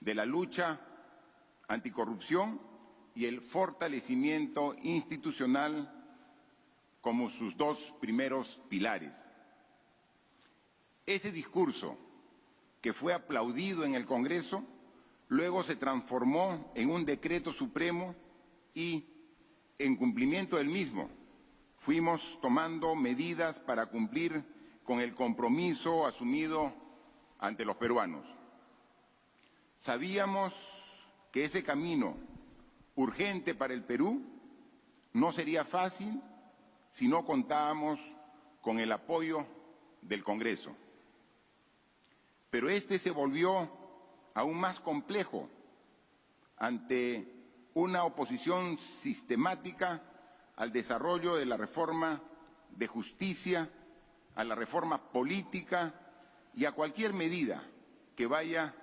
de la lucha anticorrupción y el fortalecimiento institucional como sus dos primeros pilares. Ese discurso, que fue aplaudido en el Congreso, luego se transformó en un decreto supremo y, en cumplimiento del mismo, fuimos tomando medidas para cumplir con el compromiso asumido ante los peruanos. Sabíamos que ese camino urgente para el Perú no sería fácil si no contábamos con el apoyo del Congreso. Pero este se volvió aún más complejo ante una oposición sistemática al desarrollo de la reforma de justicia, a la reforma política y a cualquier medida que vaya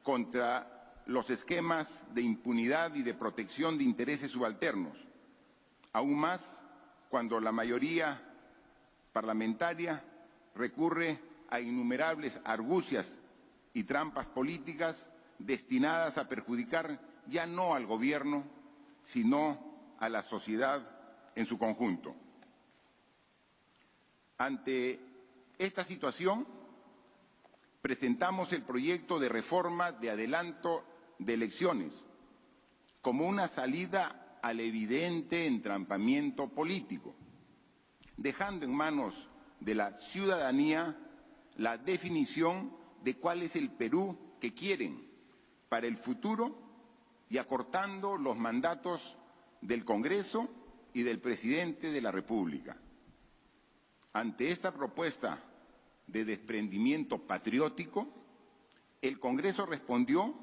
contra los esquemas de impunidad y de protección de intereses subalternos, aún más cuando la mayoría parlamentaria recurre a innumerables argucias y trampas políticas destinadas a perjudicar ya no al gobierno, sino a la sociedad en su conjunto. Ante esta situación, presentamos el proyecto de reforma de adelanto de elecciones como una salida al evidente entrampamiento político, dejando en manos de la ciudadanía la definición de cuál es el Perú que quieren para el futuro y acortando los mandatos del Congreso y del Presidente de la República. Ante esta propuesta de desprendimiento patriótico, el Congreso respondió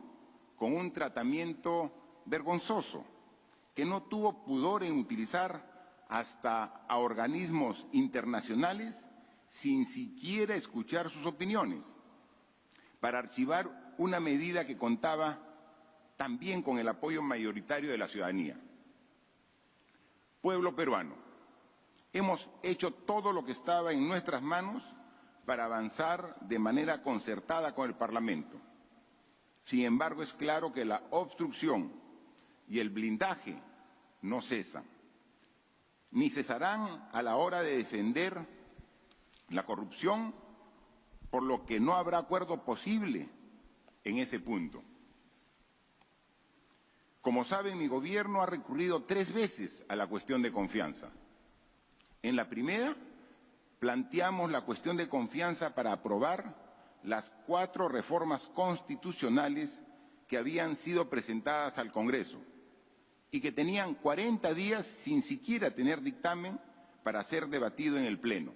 con un tratamiento vergonzoso que no tuvo pudor en utilizar hasta a organismos internacionales sin siquiera escuchar sus opiniones, para archivar una medida que contaba también con el apoyo mayoritario de la ciudadanía. Pueblo peruano, hemos hecho todo lo que estaba en nuestras manos para avanzar de manera concertada con el Parlamento. Sin embargo, es claro que la obstrucción y el blindaje no cesan, ni cesarán a la hora de defender la corrupción, por lo que no habrá acuerdo posible en ese punto. Como saben, mi gobierno ha recurrido 3 veces a la cuestión de confianza. En la primera, planteamos la cuestión de confianza para aprobar las 4 reformas constitucionales que habían sido presentadas al Congreso y que tenían 40 días sin siquiera tener dictamen para ser debatido en el Pleno.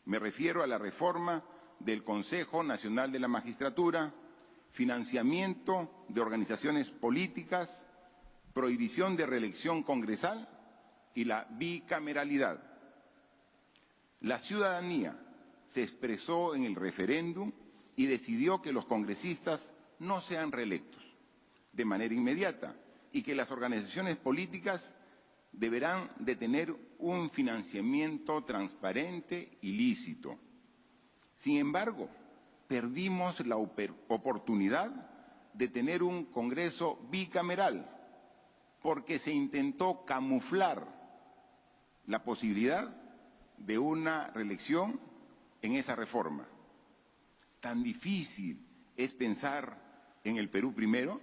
Me refiero a la reforma del Consejo Nacional de la Magistratura, financiamiento de organizaciones políticas, prohibición de reelección congresal y la bicameralidad. La ciudadanía se expresó en el referéndum y decidió que los congresistas no sean reelectos de manera inmediata y que las organizaciones políticas deberán de tener un financiamiento transparente y lícito. Sin embargo, perdimos la oportunidad de tener un Congreso bicameral porque se intentó camuflar la posibilidad de una reelección en esa reforma. ¿Tan difícil es pensar en el Perú primero?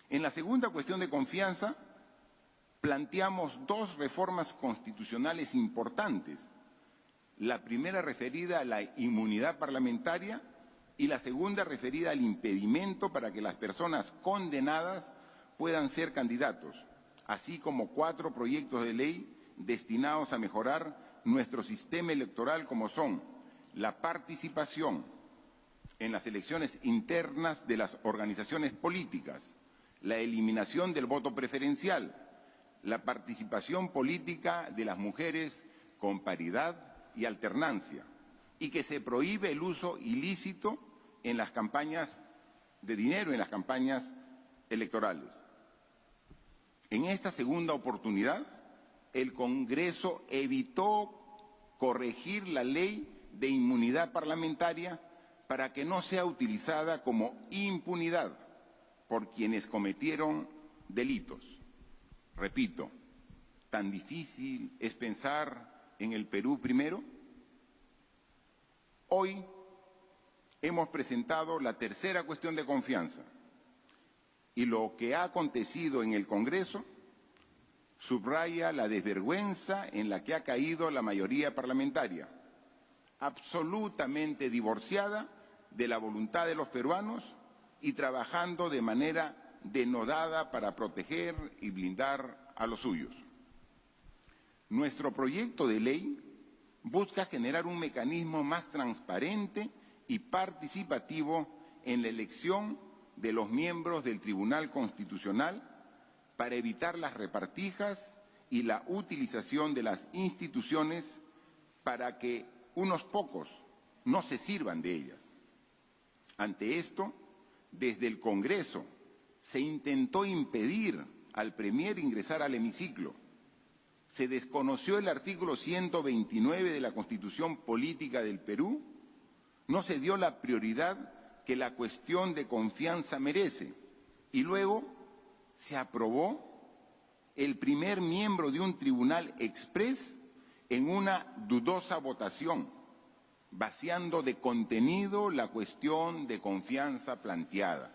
En la segunda cuestión de confianza, planteamos 2 reformas constitucionales importantes. La primera referida a la inmunidad parlamentaria y la segunda referida al impedimento para que las personas condenadas puedan ser candidatos, así como 4 proyectos de ley destinados a mejorar nuestro sistema electoral, como son la participación en las elecciones internas de las organizaciones políticas, la eliminación del voto preferencial, la participación política de las mujeres con paridad y alternancia, y que se prohíbe el uso ilícito en las campañas de dinero, en las campañas electorales. En esta segunda oportunidad, el Congreso evitó corregir la ley de inmunidad parlamentaria para que no sea utilizada como impunidad por quienes cometieron delitos. Repito, ¿tan difícil es pensar en el Perú primero? Hoy hemos presentado la tercera cuestión de confianza y lo que ha acontecido en el Congreso subraya la desvergüenza en la que ha caído la mayoría parlamentaria, absolutamente divorciada de la voluntad de los peruanos y trabajando de manera denodada para proteger y blindar a los suyos. Nuestro proyecto de ley busca generar un mecanismo más transparente y participativo en la elección de los miembros del Tribunal Constitucional para evitar las repartijas y la utilización de las instituciones para que unos pocos no se sirvan de ellas. Ante esto, desde el Congreso se intentó impedir al Premier ingresar al hemiciclo. Se desconoció el artículo 129 de la Constitución Política del Perú. No se dio la prioridad que la cuestión de confianza merece. Y luego se aprobó el primer miembro de un tribunal exprés en una dudosa votación, vaciando de contenido la cuestión de confianza planteada.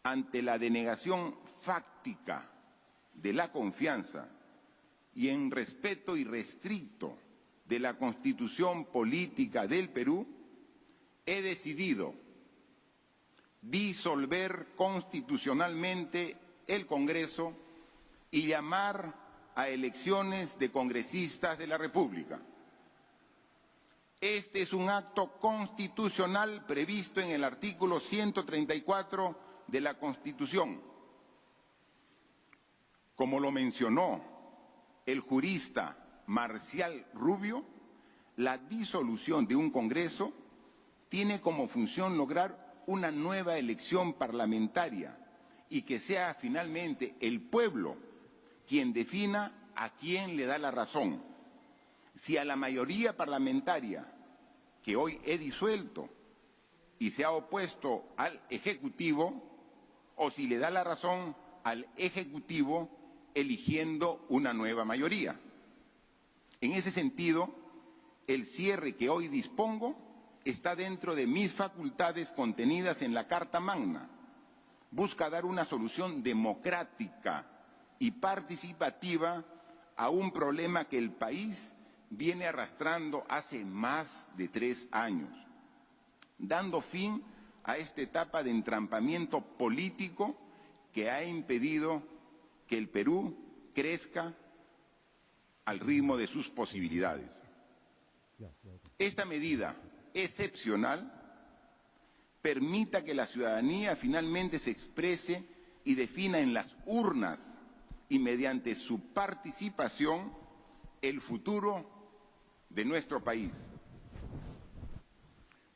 Ante la denegación fáctica de la confianza y en respeto irrestricto de la Constitución Política del Perú, he decidido disolver constitucionalmente el Congreso y llamar a elecciones de congresistas de la República. Este es un acto constitucional previsto en el artículo 134 de la Constitución. Como lo mencionó el jurista Marcial Rubio, la disolución de un Congreso tiene como función lograr una nueva elección parlamentaria y que sea finalmente el pueblo quien defina a quién le da la razón. Si a la mayoría parlamentaria que hoy he disuelto y se ha opuesto al Ejecutivo, o si le da la razón al Ejecutivo eligiendo una nueva mayoría. En ese sentido, el cierre que hoy dispongo está dentro de mis facultades contenidas en la Carta Magna. Busca dar una solución democrática y participativa a un problema que el país viene arrastrando hace más de 3 años, dando fin a esta etapa de entrampamiento político que ha impedido que el Perú crezca al ritmo de sus posibilidades. Esta medida excepcional permita que la ciudadanía finalmente se exprese y defina en las urnas y mediante su participación el futuro de nuestro país.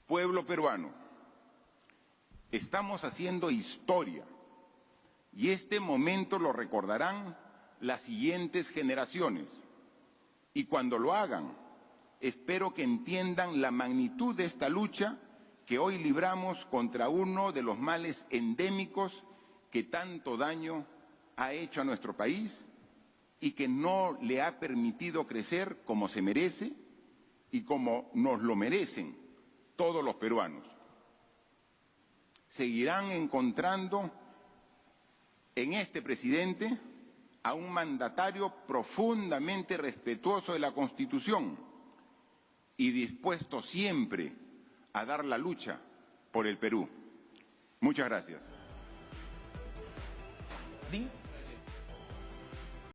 Pueblo peruano, estamos haciendo historia y este momento lo recordarán las siguientes generaciones. Y cuando lo hagan, espero que entiendan la magnitud de esta lucha que hoy libramos contra uno de los males endémicos que tanto daño ha hecho a nuestro país y que no le ha permitido crecer como se merece y como nos lo merecen todos los peruanos. Seguirán encontrando en este presidente a un mandatario profundamente respetuoso de la Constitución y dispuesto siempre a dar la lucha por el Perú. Muchas gracias.